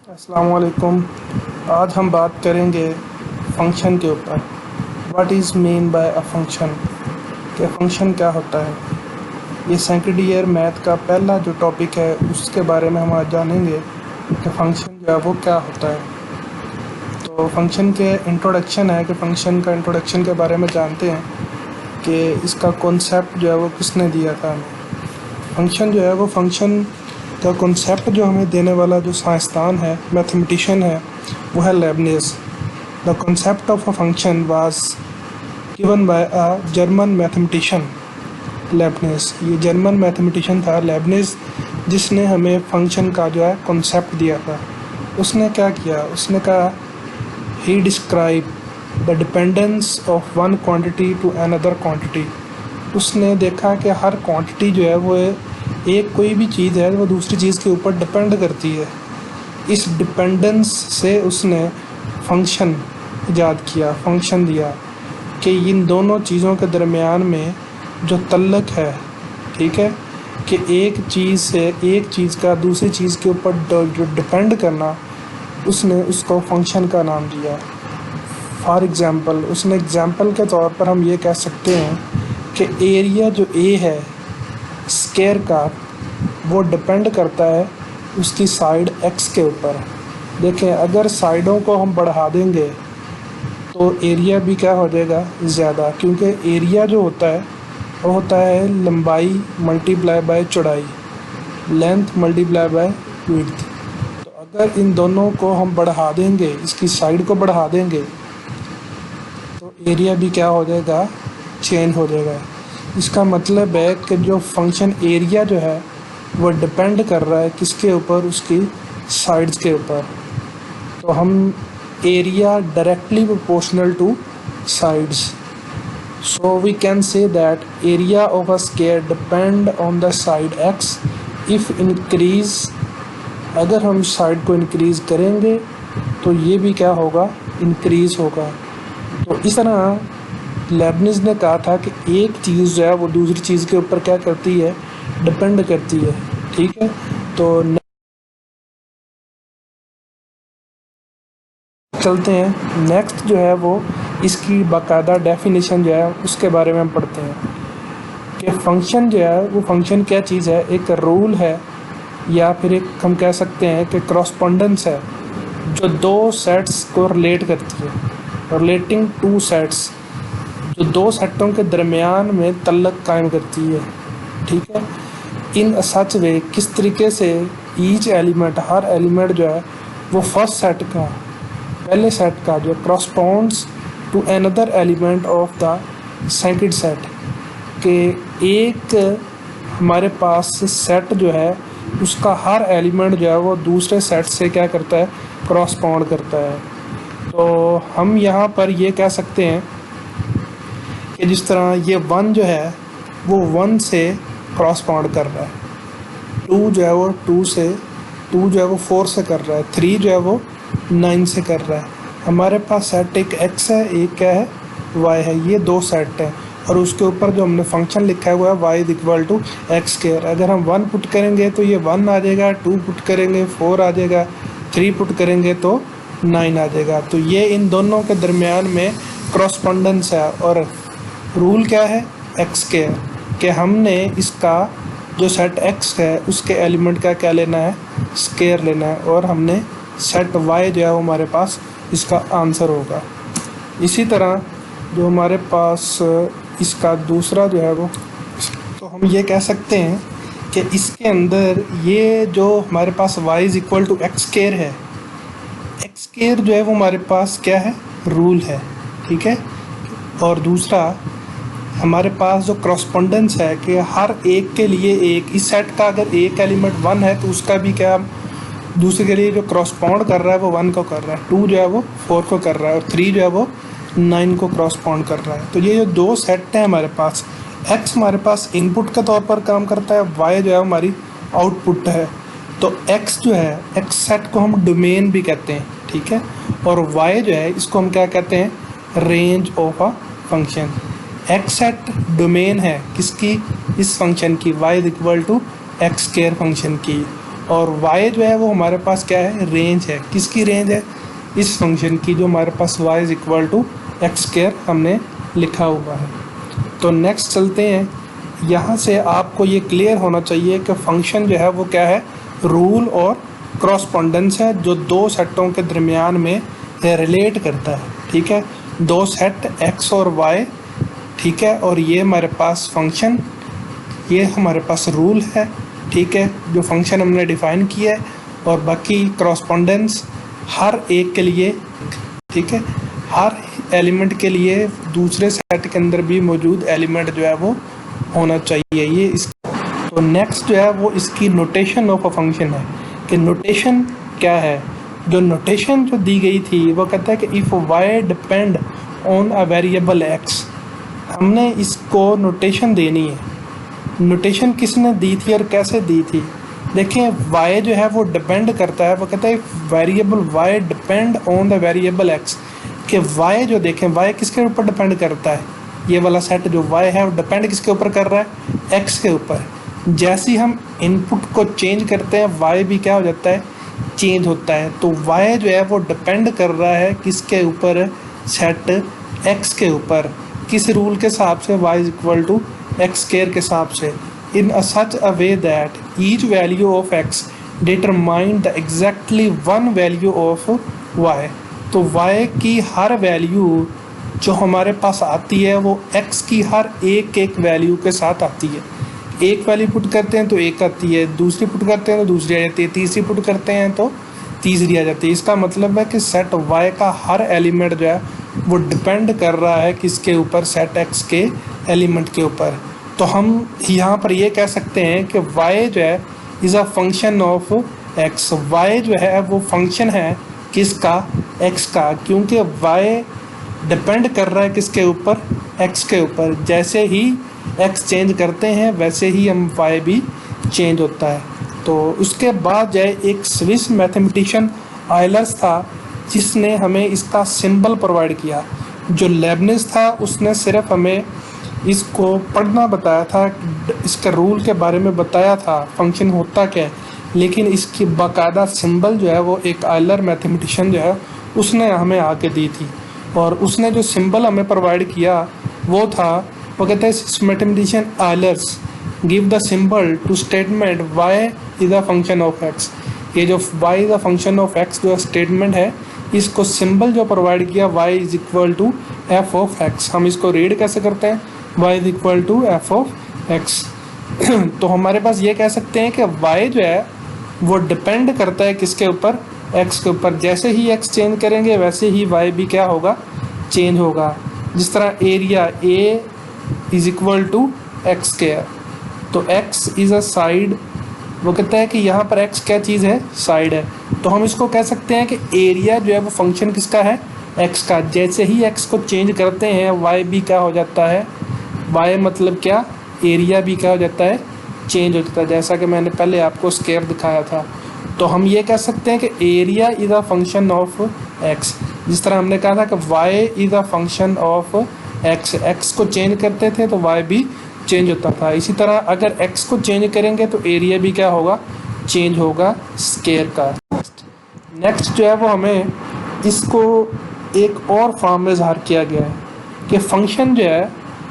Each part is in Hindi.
अस्सलाम वालेकुम। आज हम बात करेंगे फंक्शन के ऊपर। What is mean by a function, कि फंक्शन क्या होता है। ये सेकंड ईयर मैथ का पहला जो टॉपिक है उसके बारे में हम आज जानेंगे कि फंक्शन जो है वो क्या होता है। तो फंक्शन के इंट्रोडक्शन है कि फंक्शन का इंट्रोडक्शन के बारे में जानते हैं कि इसका कॉन्सेप्ट जो है वो किसने दिया था हमें। फंक्शन जो है वो फंक्शन का कॉन्सेप्ट जो हमें देने वाला जो साइंसदान है, मैथमेटिशियन है, वो है Leibniz. The concept of a function was given by a German mathematician Leibniz. ये जर्मन मैथमेटिशियन था लेबनिज़, जिसने हमें फंक्शन का जो है कॉन्सेप्ट दिया था। उसने क्या किया, उसने कहा ही describe the dependence of one quantity to another quantity. उसने देखा कि हर क्वांटिटी जो है वो एक कोई भी चीज़ है वो दूसरी चीज़ के ऊपर डिपेंड करती है। इस डिपेंडेंस से उसने फंक्शन ईजाद किया, फंक्शन दिया कि इन दोनों चीज़ों के दरमियान में जो तल्लक है, ठीक है, कि एक चीज़ से एक चीज़ का दूसरी चीज़ के ऊपर जो डिपेंड करना, उसने उसको फंक्शन का नाम दिया। फॉर एग्ज़ाम्पल, उसने एग्ज़ाम्पल के तौर पर हम ये कह सकते हैं कि एरिया जो ए है स्क्वायर का, वो डिपेंड करता है उसकी साइड एक्स के ऊपर। देखें, अगर साइडों को हम बढ़ा देंगे तो एरिया भी क्या हो जाएगा, ज़्यादा, क्योंकि एरिया जो होता है वो होता है लंबाई मल्टीप्लाई बाय चौड़ाई, लेंथ मल्टीप्लाई बाय विड्थ। तो अगर इन दोनों को हम बढ़ा देंगे, इसकी साइड को बढ़ा देंगे, तो एरिया भी क्या हो जाएगा, चेंज हो जाएगा। इसका मतलब है कि जो फंक्शन एरिया जो है वो डिपेंड कर रहा है किसके ऊपर, उसकी साइड्स के ऊपर। तो हम area directly proportional to sides, so we can say that area of a square depend on the side x if increase. अगर हम साइड को इंक्रीज करेंगे तो ये भी क्या होगा, इंक्रीज होगा। तो इस तरह लेबनिज़ ने कहा था कि एक चीज़ जो है वो दूसरी चीज़ के ऊपर क्या करती है, डिपेंड करती है, ठीक है। तो चलते हैं, नेक्स्ट जो है वो इसकी बाकायदा डेफिनेशन जो है उसके बारे में हम पढ़ते हैं कि फंक्शन जो है वो फंक्शन क्या चीज़ है, एक रूल है या फिर एक हम कह सकते हैं कि क्रॉसपोंडेंस है जो दो सेट्स को रिलेट करती है। रिलेटिंग टू सेट्स, जो दो सेटों के दरमियान में तल्लक कायम करती है, ठीक है। इन सच वे, किस तरीके से ईच एलिमेंट, हर एलिमेंट जो है वो फर्स्ट सेट का, पहले सेट का जो corresponds to another element of the second set, के एक हमारे पास सेट जो है उसका हर एलिमेंट जो है वो दूसरे सेट से क्या करता है, करस्पॉन्ड करता है। तो हम यहाँ पर ये कह सकते हैं कि जिस तरह ये वन जो है वो वन से करस्पॉन्ड कर रहा है, टू जो है वो टू जो है वो फोर से कर रहा है, थ्री जो है वो नाइन से कर रहा है। हमारे पास सेट एक एक्स है, एक क्या है, वाई है। ये दो सेट हैं और उसके ऊपर जो हमने फंक्शन लिखा हुआ है y is equal to x square. अगर हम वन पुट करेंगे तो ये वन आ जाएगा, टू पुट करेंगे फोर आ जाएगा, थ्री पुट करेंगे तो नाइन आ जाएगा। तो ये इन दोनों के दरमियान में क्रॉसपोंडेंस है। और रूल क्या है, एक्स स्क्वायर, कि हमने इसका जो सेट एक्स है उसके एलिमेंट का क्या लेना है, स्क्वायर लेना है। और हमने सेट वाई जो है वो हमारे पास इसका आंसर होगा। इसी तरह जो हमारे पास इसका दूसरा जो है वो, तो हम ये कह सकते हैं कि इसके अंदर ये जो हमारे पास y is equal to x square है, एक्स स्क्वायर जो है वो हमारे पास क्या है, रूल है, ठीक है। और दूसरा हमारे पास जो क्रॉसपोंडेंस है कि हर एक के लिए एक, इस सेट का अगर एक एलिमेंट वन है तो उसका भी क्या दूसरे के लिए जो क्रॉसपॉन्ड कर रहा है वो वन को कर रहा है, टू जो है वो फोर को कर रहा है और थ्री जो है वो नाइन को क्रॉसपॉन्ड कर रहा है। तो ये जो दो सेट हैं हमारे पास, एक्स हमारे पास इनपुट के तौर पर काम करता है, वाई जो है हमारी आउटपुट है। तो एक्स जो है, एक्स सेट को हम डोमेन भी कहते हैं, ठीक है। और वाई जो है इसको हम क्या कहते हैं, range of a function. X set domain है किसकी, इस फंक्शन की, y is equal to x square function की। और y जो है वो हमारे पास क्या है, रेंज है। किसकी रेंज है, इस फंक्शन की जो हमारे पास y is equal to x square हमने लिखा हुआ है। तो नेक्स्ट चलते हैं, यहाँ से आपको ये क्लियर होना चाहिए कि फंक्शन जो है वो क्या है, रूल और क्रॉसपोंडेंस है जो दो सेटों के दरमियान में रिलेट करता है। ठीक है, दो सेट x और y, ठीक है, और ये हमारे पास फंक्शन, ये हमारे पास रूल है। ठीक है, जो फंक्शन हमने डिफाइन किया है, और बाकी क्रॉसपोंडेंस हर एक के लिए, ठीक है, हर एलिमेंट के लिए दूसरे सेट के अंदर भी मौजूद एलिमेंट जो है वो होना चाहिए। ये इस तो नेक्स्ट जो है वो इसकी नोटेशन ऑफ अ फंक्शन है कि नोटेशन क्या है। जो नोटेशन जो दी गई थी वो कहता है कि if y depend on a variable x, हमने इसको नोटेशन देनी है। नोटेशन किसने दी थी और कैसे दी थी, देखें y जो है वो डिपेंड करता है, वो कहता है variable y depend on the variable x, कि y जो देखें y किसके ऊपर डिपेंड करता है, ये वाला सेट जो y है वो डिपेंड किसके ऊपर कर रहा है, x के ऊपर। जैसे ही हम इनपुट को चेंज करते हैं y भी क्या हो जाता है, चेंज होता है। तो y जो है वो डिपेंड कर रहा है किसके ऊपर, सेट x के ऊपर। किस रूल के हिसाब से, y is equal to x square के हिसाब से, in such a way that each value of x determine the exactly one value of y। तो y की हर वैल्यू जो हमारे पास आती है वो x की हर एक वैल्यू के साथ आती है। एक वैल्यू पुट करते हैं तो एक आती है, दूसरी पुट करते हैं तो दूसरी आ जाती है, तीसरी पुट करते हैं तो तीसरी आ जाती है। इसका मतलब है कि सेट y का हर एलिमेंट जो है वो डिपेंड कर रहा है किसके ऊपर, सेट x के एलिमेंट के ऊपर। तो हम यहाँ पर ये कह सकते हैं कि y जो है is a function of x। y जो है वो फंक्शन है किसका, x का, क्योंकि y डिपेंड कर रहा है किसके ऊपर, x के ऊपर। जैसे ही x चेंज करते हैं वैसे ही हम y भी चेंज होता है। तो उसके बाद जो है एक स्विस मैथमेटिशियन आयलर्स था जिसने हमें इसका सिंबल प्रोवाइड किया। जो लेबनिज था उसने सिर्फ हमें इसको पढ़ना बताया था, इसका रूल के बारे में बताया था, फंक्शन होता क्या है, लेकिन इसकी बाकायदा सिंबल जो है वो एक आयलर मैथमेटिशियन जो है उसने हमें आके दी थी। और उसने जो सिंबल हमें प्रोवाइड किया वो था, वो कहता है mathematician Euler's give the symbol to statement y is a function of x। ये जो y is a function of x जो स्टेटमेंट है, इसको सिंबल जो प्रोवाइड किया y is equal to f of x। हम इसको रीड कैसे करते हैं, y is equal to f of x। तो हमारे पास ये कह सकते हैं कि y जो है वो डिपेंड करता है किसके ऊपर, x के ऊपर। जैसे ही x चेंज करेंगे वैसे ही y भी क्या होगा, चेंज होगा। जिस तरह area a is equal to x square, तो x इज़ अ साइड, वो कहता है कि यहाँ पर x क्या चीज़ है, साइड है। तो हम इसको कह सकते हैं कि एरिया जो है वो फंक्शन किसका है, x का। जैसे ही x को चेंज करते हैं y भी क्या हो जाता है, y मतलब क्या, एरिया भी क्या हो जाता है, चेंज हो जाता है। जैसा कि मैंने पहले आपको स्क्वायर दिखाया था। तो हम ये कह सकते हैं कि area is a function of x। जिस तरह हमने कहा था कि y is a function of x को चेंज करते थे तो y भी चेंज होता था। इसी तरह अगर x को चेंज करेंगे तो एरिया भी क्या होगा, चेंज होगा स्क्वायर का। नेक्स्ट जो है वो हमें इसको एक और फॉर्म में इजहार किया गया है कि फंक्शन जो है,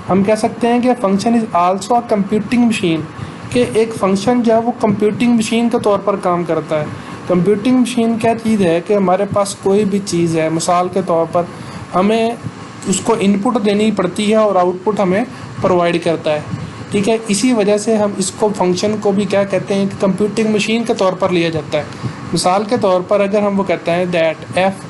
हम कह सकते हैं कि function is also a computing machine, कि एक फंक्शन जो है वो कंप्यूटिंग मशीन के तौर पर काम करता है। कंप्यूटिंग मशीन क्या चीज़ है कि हमारे पास कोई भी चीज़ है, मिसाल के तौर पर हमें उसको इनपुट देनी पड़ती है और आउटपुट हमें प्रोवाइड करता है। ठीक है, इसी वजह से हम इसको फंक्शन को भी क्या कहते हैं कि कंप्यूटिंग मशीन के तौर पर लिया जाता है। मिसाल के तौर पर अगर हम वो कहते हैं that f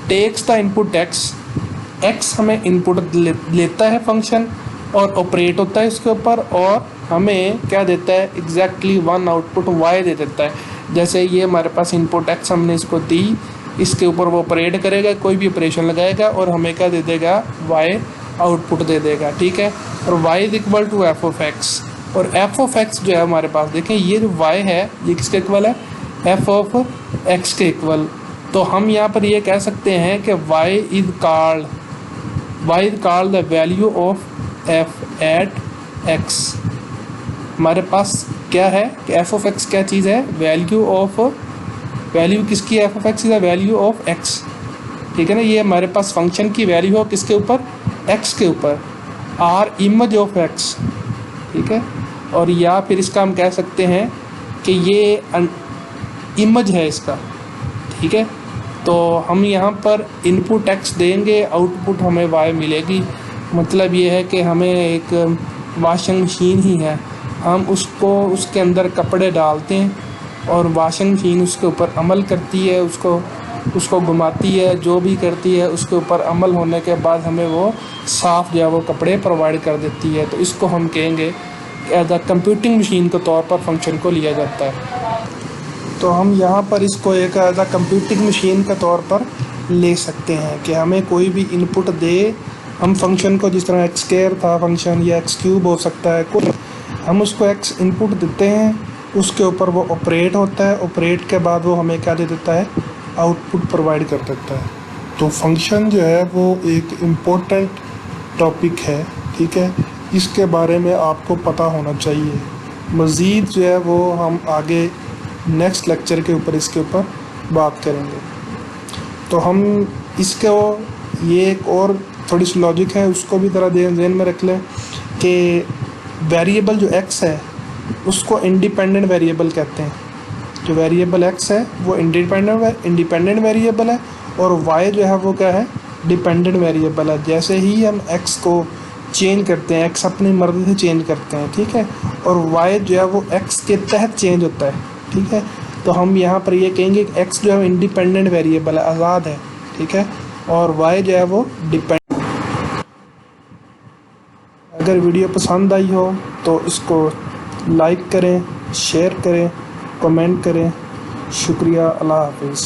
takes the input x हमें इनपुट लेता है फंक्शन और ऑपरेट होता है इसके ऊपर, और हमें क्या देता है, exactly one output why they देता है। जैसे ये हमारे पास इनपुट एक्स हमने इसको दी, इसके ऊपर वो ऑपरेट करेगा, कोई भी ऑपरेशन लगाएगा और हमें क्या दे देगा, वाई आउटपुट दे देगा। ठीक है, और y is equal to f of x. और एफ ऑफ एक्स जो है हमारे पास, देखें ये जो वाई है ये किसके इक्वल है, एफ ऑफ एक्स के इक्वल। तो हम यहाँ पर ये कह सकते हैं कि y is called the value of f at x. हमारे पास क्या है कि एफ ऑफ एक्स क्या चीज़ है, वैल्यू किसकी, F of x is the value of x, ठीक है ना। ये हमारे पास फंक्शन की वैल्यू हो किसके ऊपर, एक्स के ऊपर, आर इमेज ऑफ एक्स, ठीक है। और या फिर इसका हम कह सकते हैं कि ये इमेज है इसका, ठीक है। तो हम यहाँ पर इनपुट एक्स देंगे, आउटपुट हमें वाई मिलेगी। मतलब ये है कि हमें एक वॉशिंग मशीन ही है, हम उसको उसके अंदर कपड़े डालते हैं और वॉशिंग मशीन उसके ऊपर अमल करती है, उसको घुमाती है, जो भी करती है उसके ऊपर अमल होने के बाद हमें वो साफ़ जो है वो कपड़े प्रोवाइड कर देती है। तो इसको हम कहेंगे एज अ कंप्यूटिंग मशीन के तौर पर फंक्शन को लिया जाता है। तो हम यहाँ पर इसको एक एज अ कंप्यूटिंग मशीन के तौर पर ले सकते हैं कि हमें कोई भी इनपुट दे, हम फंक्शन को जिस तरह एक्स स्क्वायर था फंक्शन, या एक्स क्यूब हो सकता है कुछ, हम उसको एक्स इनपुट देते हैं, उसके ऊपर वो ऑपरेट होता है, ऑपरेट के बाद वो हमें क्या दे देता है, आउटपुट प्रोवाइड कर देता है। तो फंक्शन जो है वो एक इम्पोर्टेंट टॉपिक है, ठीक है। इसके बारे में आपको पता होना चाहिए। मज़ीद जो है वो हम आगे नेक्स्ट लेक्चर के ऊपर इसके ऊपर बात करेंगे। तो हम इसको ये एक और थोड़ी सी लॉजिक है, उसको भी ज़रा ध्यान में रख लें कि वेरिएबल जो एक्स है उसको इंडिपेंडेंट वेरिएबल कहते हैं। जो वेरिएबल एक्स है वो इंडिपेंडेंट वेरिएबल है, और वाई जो है वो क्या है, डिपेंडेंट वेरिएबल है। जैसे ही हम एक्स को चेंज करते हैं, एक्स अपनी मर्जी से चेंज करते हैं, ठीक है, और वाई जो है वो एक्स के तहत चेंज होता है, ठीक है। तो हम यहाँ पर ये कहेंगे कि एक्स जो है इंडिपेंडेंट वेरिएबल है, आज़ाद है, ठीक है, और वाई जो है वो डिपेंडेंट। अगर वीडियो पसंद आई हो तो इसको लाइक करें, शेयर करें, कमेंट करें। शुक्रिया, अल्लाह हाफिज़।